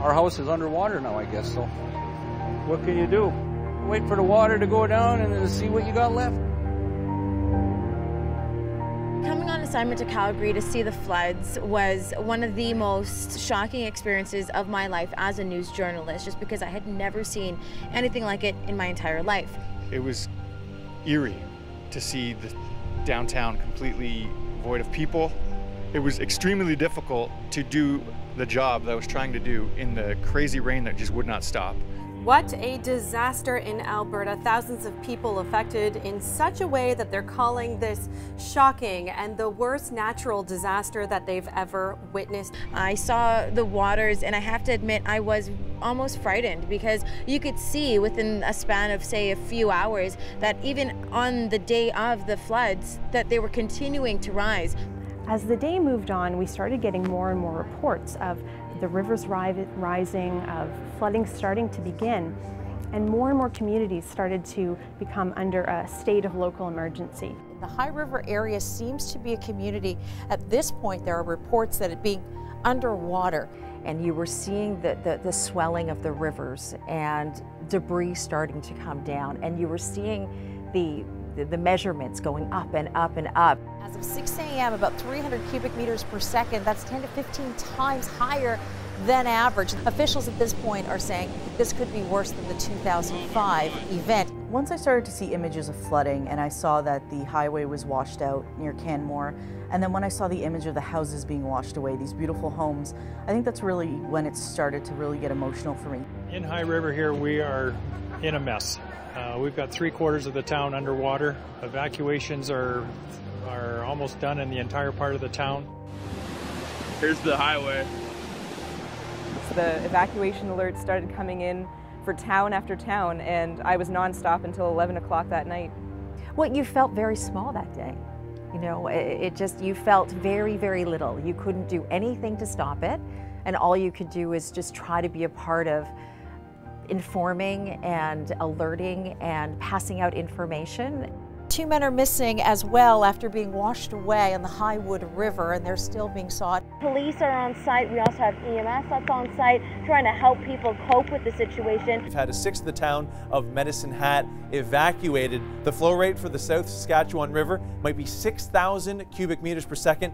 Our house is underwater now, I guess, so what can you do? Wait for the water to go down and then see what you got left. Coming on assignment to Calgary to see the floods was one of the most shocking experiences of my life as a news journalist, just because I had never seen anything like it in my entire life. It was eerie to see the downtown completely void of people. It was extremely difficult to do the job that I was trying to do in the crazy rain that just would not stop. What a disaster in Alberta. Thousands of people affected in such a way that they're calling this shocking and the worst natural disaster that they've ever witnessed. I saw the waters and I have to admit I was almost frightened, because you could see within a span of, say, a few hours that even on the day of the floods that they were continuing to rise. As the day moved on, we started getting more and more reports of the rivers rising, of flooding starting to begin, and more communities started to become under a state of local emergency. The High River area seems to be a community. At this point, there are reports that it being underwater. And you were seeing the swelling of the rivers and debris starting to come down, and you were seeing the measurements going up and up and up. As of 6 a.m., about 300 cubic meters per second. That's 10 to 15 times higher than average. Officials at this point are saying this could be worse than the 2005 event. Once I started to see images of flooding and I saw that the highway was washed out near Canmore, and then when I saw the image of the houses being washed away, these beautiful homes, I think that's really when it started to really get emotional for me. In High River here, we are in a mess. We've got 3/4 of the town underwater. Evacuations are almost done in the entire part of the town. Here's the highway. The evacuation alerts started coming in for town after town, and I was nonstop until 11 o'clock that night. Well, you felt very small that day. You know, you felt very little. You couldn't do anything to stop it, and all you could do is just try to be a part of informing and alerting and passing out information. 2 men are missing as well after being washed away on the Highwood River, and they're still being sought. Police are on site. We also have EMS that's on site trying to help people cope with the situation. We've had a sixth of the town of Medicine Hat evacuated. The flow rate for the South Saskatchewan River might be 6,000 cubic meters per second.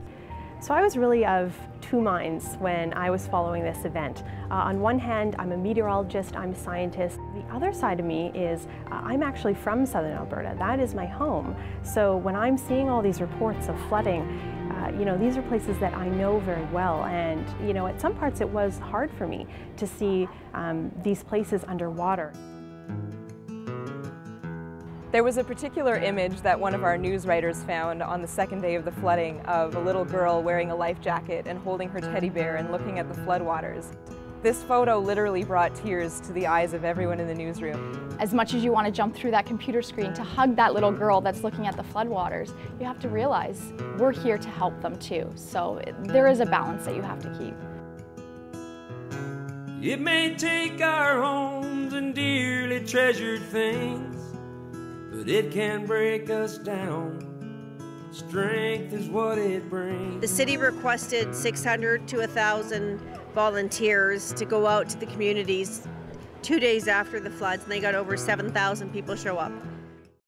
So I was really of two minds when I was following this event. On one hand, I'm a meteorologist, I'm a scientist. The other side of me is I'm actually from Southern Alberta. That is my home. So when I'm seeing all these reports of flooding, you know, these are places that I know very well. And, you know, at some parts it was hard for me to see these places underwater. There was a particular image that one of our news writers found on the second day of the flooding of a little girl wearing a life jacket and holding her teddy bear and looking at the floodwaters. This photo literally brought tears to the eyes of everyone in the newsroom. As much as you want to jump through that computer screen to hug that little girl that's looking at the floodwaters, you have to realize we're here to help them too. So there is a balance that you have to keep. It may take our homes and dearly treasured things, but it can break us down. Strength is what it brings. The city requested 600 to 1,000 volunteers to go out to the communities 2 days after the floods, and they got over 7,000 people show up.